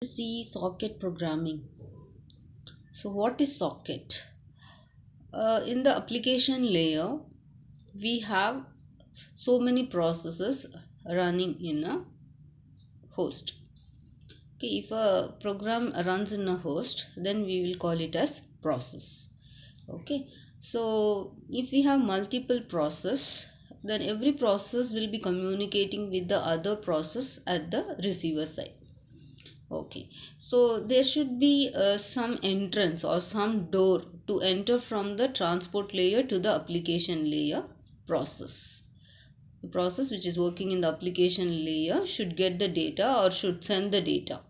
See socket programming. So what is socket? In the application layer, we have so many processes running in a host. Okay, if a program runs in a host, then we will call it as process. Okay, so if we have multiple process, then every process will be communicating with the other process at the receiver side. Okay, so there should be some entrance or some door to enter from the transport layer to the application layer process. The process which is working in the application layer should get the data or should send the data.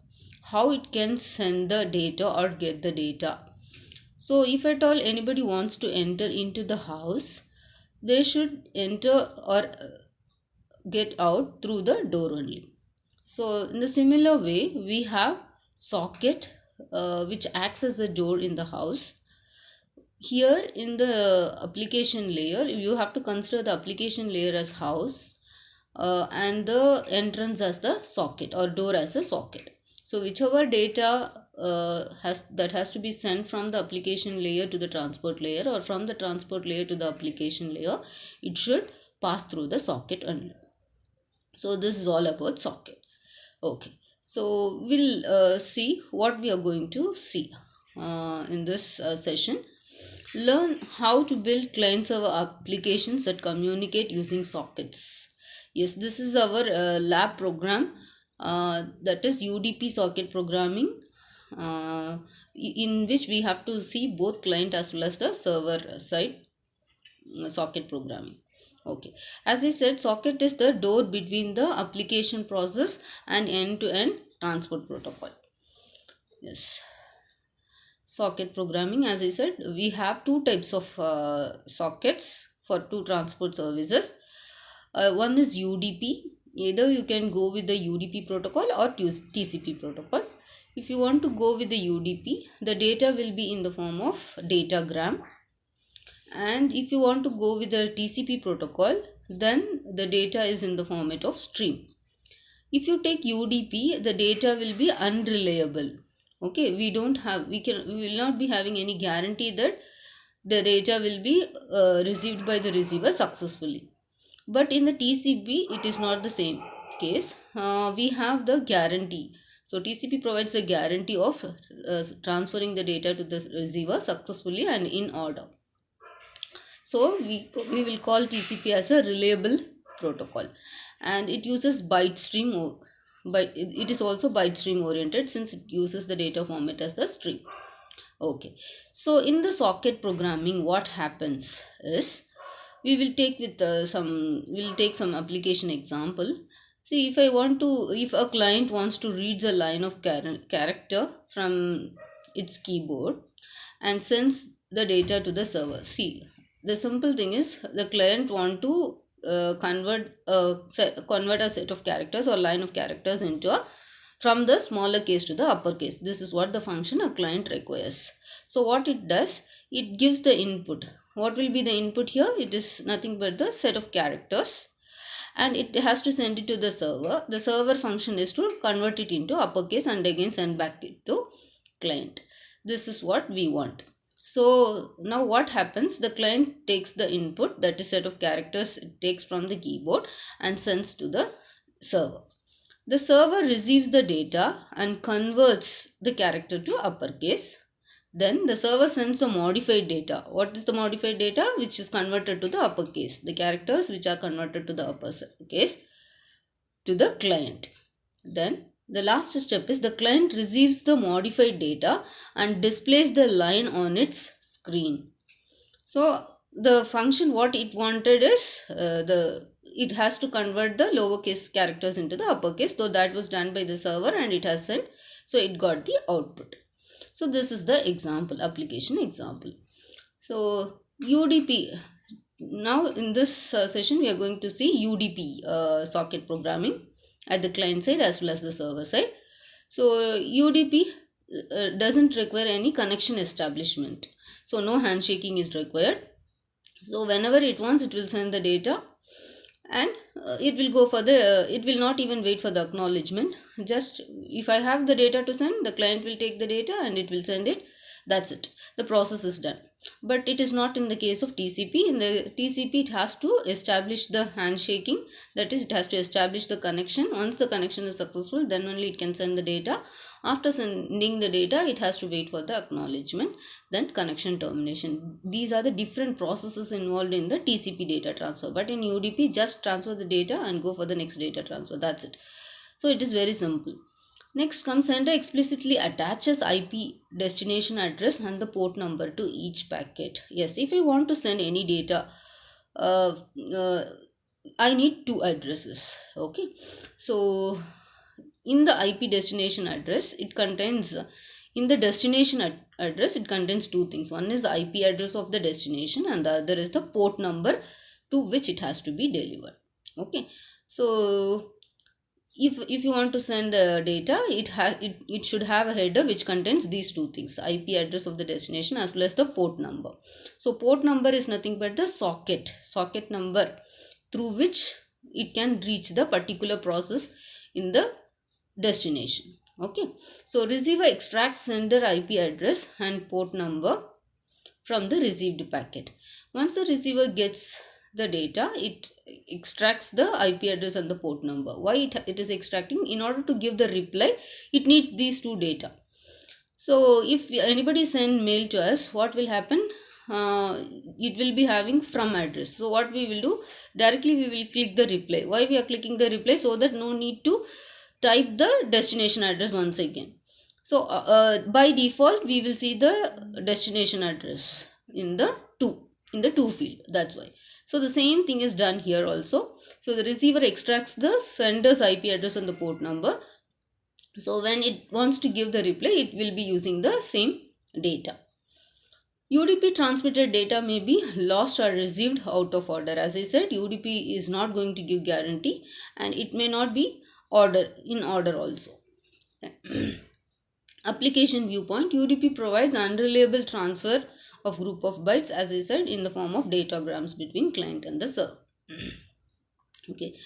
How it can send the data or get the data? So if at all anybody wants to enter into the house, they should enter or get out through the door only. So in the similar way, we have socket which acts as a door in the house. Here in the application layer, you have to consider the application layer as house and the entrance as the socket or door as a socket. So whichever data has to be sent from the application layer to the transport layer or from the transport layer to the application layer, it should pass through the socket only. So this is all about socket. Okay, so we'll see what we are going to see in this session. Learn how to build client server applications that communicate using sockets. Yes, this is our lab program, that is UDP socket programming, in which we have to see both client as well as the server side socket programming. Okay, as I said, socket is the door between the application process and end-to-end transport protocol. Yes, socket programming, as I said, we have two types of sockets for two transport services. One is UDP. Either you can go with the UDP protocol or TCP protocol. If you want to go with the UDP, the data will be in the form of datagram, and if you want to go with the TCP protocol, then the data is in the format of stream. If you take UDP, the data will be unreliable. Okay, we will not be having any guarantee that the data will be received by the receiver successfully. But in the TCP, it is not the same case. We have the guarantee. So TCP provides a guarantee of transferring the data to the receiver successfully and in order. So we will call TCP as a reliable protocol, and it uses byte stream, but it is also byte stream oriented since it uses the data format as the stream. Okay, so in the socket programming, what happens is we will take with we'll take some application example. See, if a client wants to read a line of character from its keyboard and sends the data to the server. See, the simple thing is the client want to convert a set of characters or line of characters into a from the smaller case to the uppercase. This is what the function a client requires. So what it does, it gives the input. What will be the input here? It is nothing but the set of characters, and it has to send it to the server. The server function is to convert it into uppercase and again send back it to client. This is what we want. So now what happens, the client takes the input, that is set of characters it takes from the keyboard, and sends to the server. The server receives the data and converts the character to uppercase. Then the server sends the modified data. What is the modified data? Which is converted to the uppercase. The characters which are converted to the uppercase to the client. Then the last step is the client receives the modified data and displays the line on its screen. So the function what it wanted is it has to convert the lowercase characters into the uppercase. So that was done by the server and it has sent. So it got the output. So this is the example, application example. So UDP. Now in this session we are going to see UDP socket programming at the client side as well as the server side. So UDP doesn't require any connection establishment. So no handshaking is required. So whenever it wants, it will send the data, and it will go for the it will not even wait for the acknowledgement. Just if I have the data to send, the client will take the data and it will send it. That's it, the process is done. But it is not in the case of TCP. In the TCP, it has to establish the handshaking, that is, it has to establish the connection. Once the connection is successful, then only it can send the data. After sending the data, it has to wait for the acknowledgement, then connection termination. These are the different processes involved in the TCP data transfer. But in UDP, just transfer the data and go for the next data transfer. That's it. So it is very simple. Next comes sender explicitly attaches IP destination address and the port number to each packet. Yes, if I want to send any data, uh, uh, I need two addresses. Okay, so in the IP destination address, it contains in the destination address it contains two things. One is the IP address of the destination and the other is the port number to which it has to be delivered. Okay, so if you want to send the data, it should have a header which contains these two things: IP address of the destination as well as the port number. So port number is nothing but the socket number through which it can reach the particular process in the destination. Okay, so receiver extracts sender IP address and port number from the received packet. Once the receiver gets the data, it extracts the IP address and the port number. Why it is extracting? In order to give the reply, it needs these two data. So if anybody send mail to us, what will happen? It will be having from address. So what we will do, directly we will click the reply. Why we are clicking the reply? So that no need to type the destination address once again. So by default we will see the destination address in the to field. That's why. So the same thing is done here also. So the receiver extracts the sender's IP address and the port number. So when it wants to give the reply, it will be using the same data. UDP transmitted data may be lost or received out of order. As I said, UDP is not going to give guarantee and it may not be in order also. Application viewpoint, UDP provides unreliable transfer of group of bytes, as I said, in the form of datagrams between client and the server. Okay,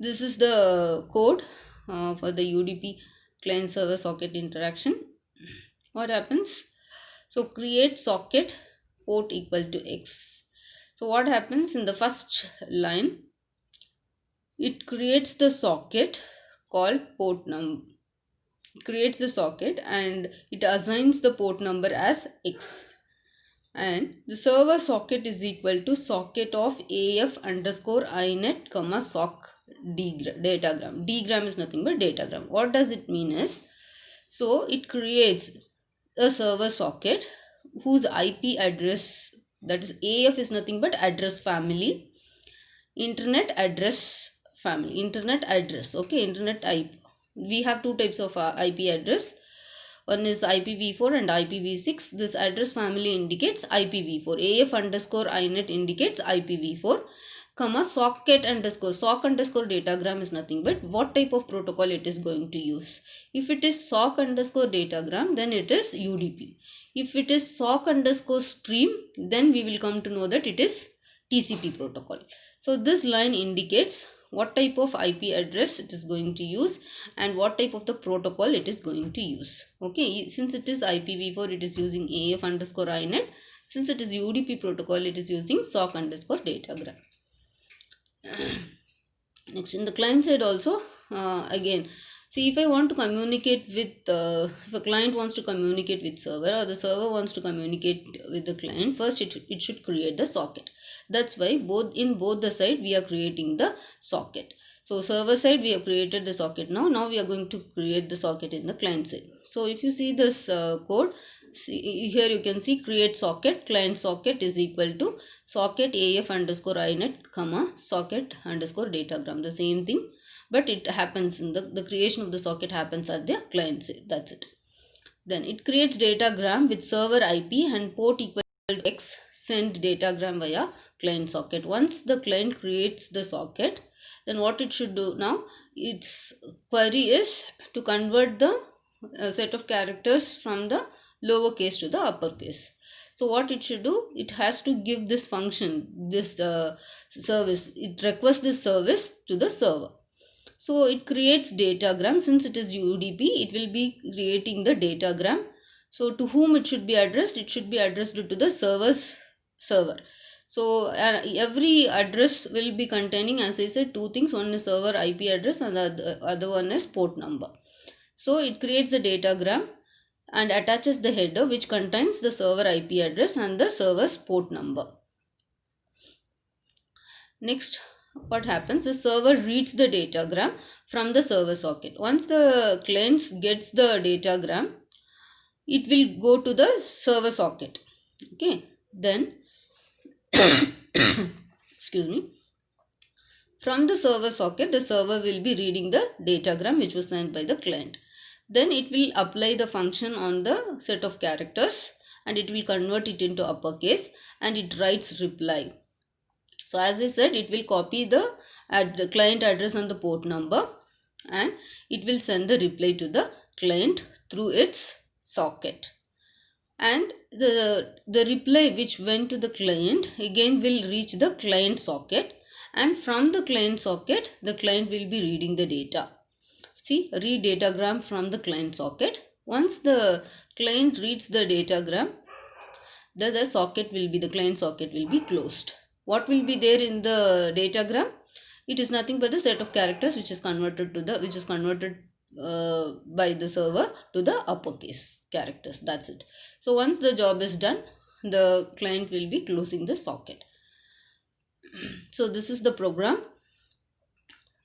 this is the code for the UDP client server socket interaction. What happens? So create socket port equal to X. So what happens in the first line? It creates the socket called port number. Creates the socket and it assigns the port number as X. And the server socket is equal to socket of AF underscore INET comma sock datagram. Dgram is nothing but datagram. What does it mean is, so it creates a server socket whose IP address, that is AF is nothing but address family, internet address family, internet address. Okay, internet IP. We have two types of IP address. One is IPv4 and IPv6. This address family indicates IPv4. AF underscore INET indicates IPv4, comma socket underscore datagram is nothing but what type of protocol it is going to use. If it is sock underscore datagram, then it is UDP. If it is sock underscore stream, then we will come to know that it is TCP protocol. So this line indicates what type of IP address it is going to use and what type of the protocol it is going to use. Okay, since it is IPv4, it is using AF underscore INET. Since it is UDP protocol, it is using sock underscore datagram. Next, in the client side also, again, see, if I want to communicate with, if a client wants to communicate with server or the server wants to communicate with the client, first it should create the socket. That's why in both the side we are creating the socket. So server side we have created the socket. Now we are going to create the socket in the client side. So if you see this code, here you can see create socket, client socket is equal to socket AF underscore INET comma socket underscore datagram. The same thing, but it happens in the creation of the socket happens at the client side. That's it. Then it creates datagram with server IP and port equal to X, send datagram via client socket. Once the client creates the socket, then what it should do now, its query is to convert the set of characters from the lowercase to the uppercase. So what it should do, it has to give this function, this service, it requests this service to the server. So it creates datagram. Since it is UDP, it will be creating the datagram. So to whom it should be addressed? It should be addressed to the server. So every address will be containing, as I said, two things. One is server IP address and the other one is port number. So it creates the datagram and attaches the header which contains the server IP address and the server's port number. Next, what happens? The server reads the datagram from the server socket. Once the client gets the datagram, it will go to the server socket. Okay, then excuse me, from the server socket, the server will be reading the datagram which was sent by the client. Then it will apply the function on the set of characters and it will convert it into uppercase and it writes reply. So as I said, it will copy the client address and the port number and it will send the reply to the client through its socket. And the reply which went to the client again will reach the client socket, and from the client socket the client will be reading the data. See, read datagram from the client socket. Once the client reads the datagram, the client socket will be closed. What will be there in the datagram? It is nothing but the set of characters which is converted by the server to the uppercase characters. That's it. So once the job is done, the client will be closing the socket. So this is the program.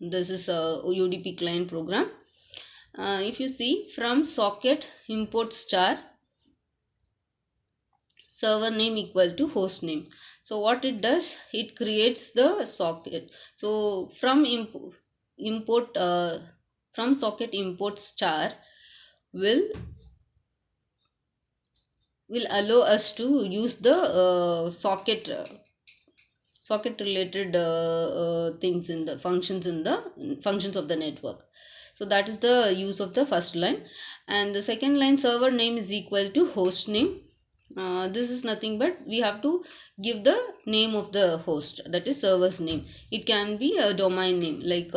This is a UDP client program. If you see, from socket imports char server name equal to host name. So what it does, it creates the socket. So from socket imports char will allow us to use the socket related things in the functions of the network. So that is the use of the first line. And the second line, server name is equal to host name. This is nothing but we have to give the name of the host, that is server's name. It can be a domain name like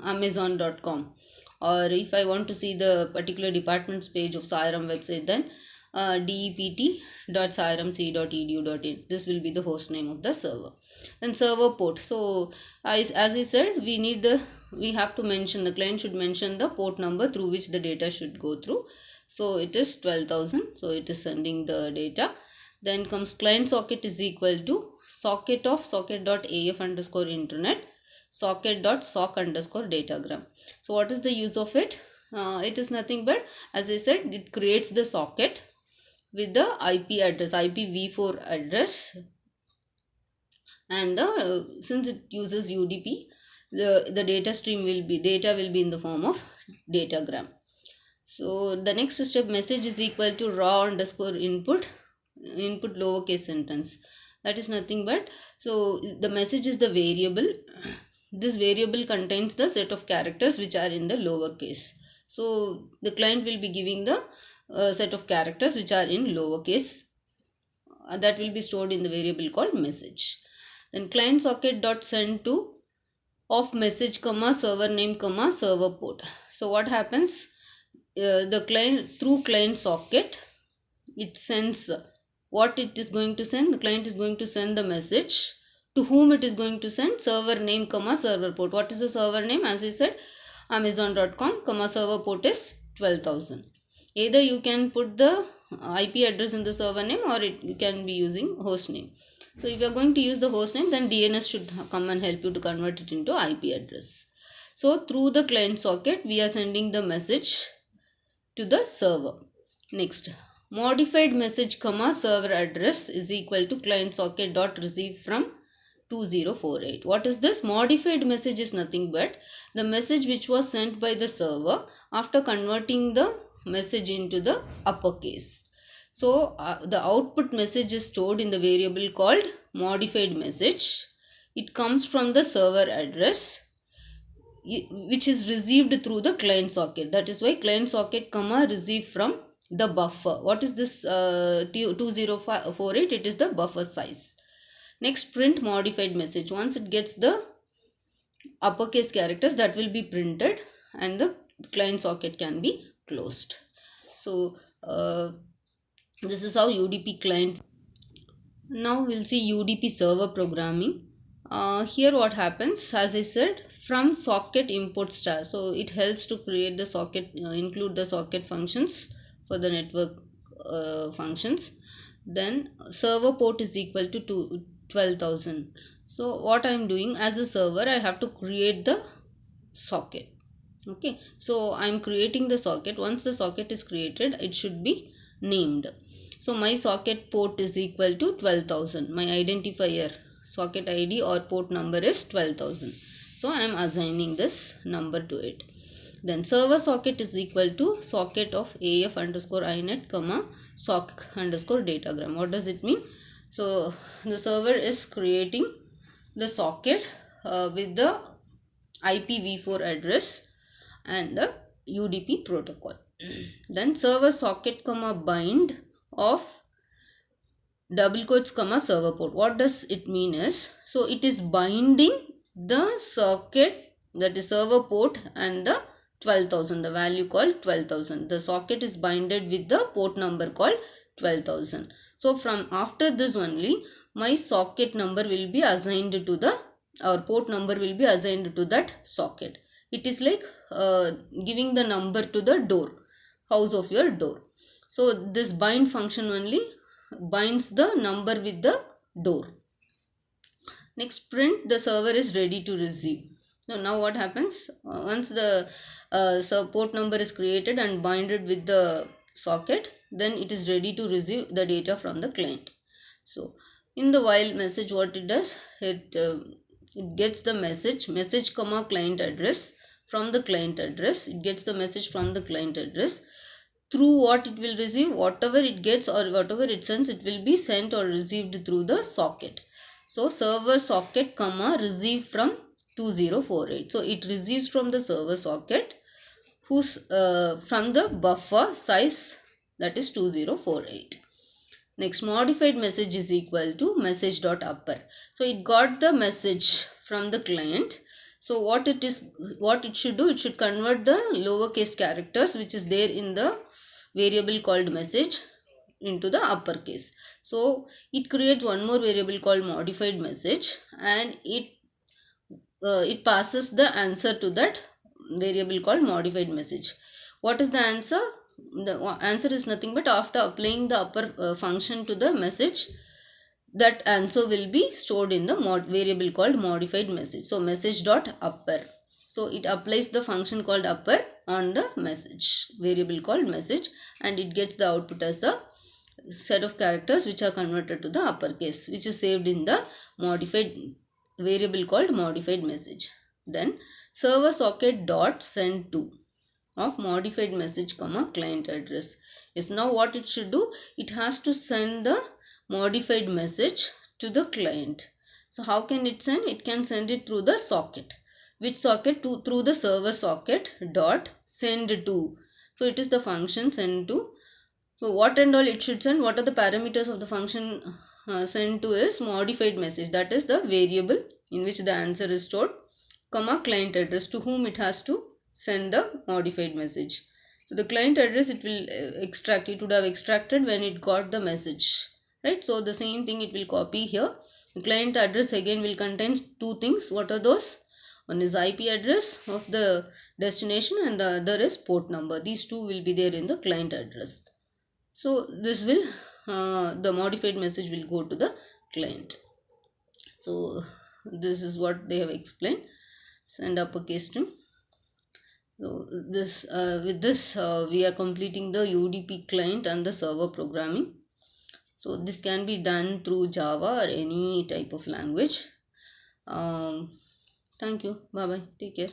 amazon.com, or if I want to see the particular department's page of SIRAM website, then dept.siramc.edu.in. This will be the host name of the server. Then server port. So as I said, we have to mention, the client should mention the port number through which the data should go through. So it is 12,000. So it is sending the data. Then comes client socket is equal to socket of socket.af underscore internet socket.sock underscore datagram. So what is the use of it? It is nothing but, as I said, it creates the socket with the IP address, IPv4 address, and since it uses UDP, the data will be in the form of datagram. So the next step, message is equal to raw underscore input lowercase sentence. That is nothing but, so the message is the variable. This variable contains the set of characters which are in the lowercase. So the client will be giving the set of characters which are in lowercase that will be stored in the variable called message. Then client socket dot send to of message comma server name comma server port. So what happens? The client, through client socket, it sends what it is going to send. The client is going to send the message. To whom it is going to send? Server name comma server port. What is the server name? As I said, amazon.com comma server port is 12,000. Either you can put the IP address in the server name, or you can be using host name. So if you are going to use the host name, then DNS should come and help you to convert it into IP address. So through the client socket, we are sending the message to the server. Next, modified message comma server address is equal to client socket dot receive from 2048. What is this? Modified message is nothing but the message which was sent by the server after converting the message into the uppercase. So the output message is stored in the variable called modified message. It comes from the server address which is received through the client socket. That is why client socket comma receive from the buffer. What is this 2048? It is the buffer size. Next, print modified message. Once it gets the uppercase characters, that will be printed and the client socket can be closed. So this is how UDP client. Now we'll see UDP server programming. Here what happens, as I said, from socket import star. So it helps to create the socket, include the socket functions for the network functions. Then server port is equal to 12,000. So what I am doing as a server, I have to create the socket. Okay, so I am creating the socket. Once the socket is created, it should be named. So my socket port is equal to 12,000. My identifier socket ID or port number is 12,000. So I am assigning this number to it. Then server socket is equal to socket of AF underscore INET comma sock underscore datagram. What does it mean? So the server is creating the socket with the IPv4 address and the UDP protocol. Then server socket comma bind of double quotes comma server port. What does it mean is, so it is binding the socket, that is server port, and the 12,000, the value called 12,000. The socket is binded with the port number called 12,000. So from after this only, my socket number will be assigned to the, or port number will be assigned to that socket. It is like giving the number to the door, house of your door. So this bind function only binds the number with the door. Next, print the server is ready to receive. So now what happens, once the port number is created and binded with the socket, then it is ready to receive the data from the client. So in the while message, what it does, it gets the message comma client address from the client address. It gets the message from the client address. Through what it will receive, whatever it gets or whatever it sends, it will be sent or received through the socket. So server socket comma receive from 2048. So it receives from the server socket whose from the buffer size, that is 2048. Next, modified message is equal to message.upper. So it got the message from the client. So what it should do, it should convert the lowercase characters which is there in the variable called message into the uppercase. So it creates one more variable called modified message, and it passes the answer to that variable called modified message. What is the answer? The answer is nothing but after applying the upper function to the message, that answer will be stored in the variable called modified message. So message.upper. So it applies the function called upper on the message, variable called message, and it gets the output as the set of characters which are converted to the uppercase, which is saved in the modified variable called modified message. Then server socket dot send to of modified message comma client address. Yes, now what it should do, it has to send the modified message to the client. So how can it send? It can send it through the socket. Which socket? Through the server socket dot send to. So it is the function send to. So what and all it should send? What are the parameters of the function send to is modified message, that is the variable in which the answer is stored, comma client address to whom it has to send the modified message. So the client address it will extract, it would have extracted when it got the message, right? So the same thing it will copy here. The client address again will contain two things. What are those? One is IP address of the destination and the other is port number. These two will be there in the client address. So this will the modified message will go to the client. So this is what they have explained. Send uppercase string. So this with this we are completing the UDP client and the server programming. So this can be done through Java or any type of language. Thank you. Bye bye. Take care.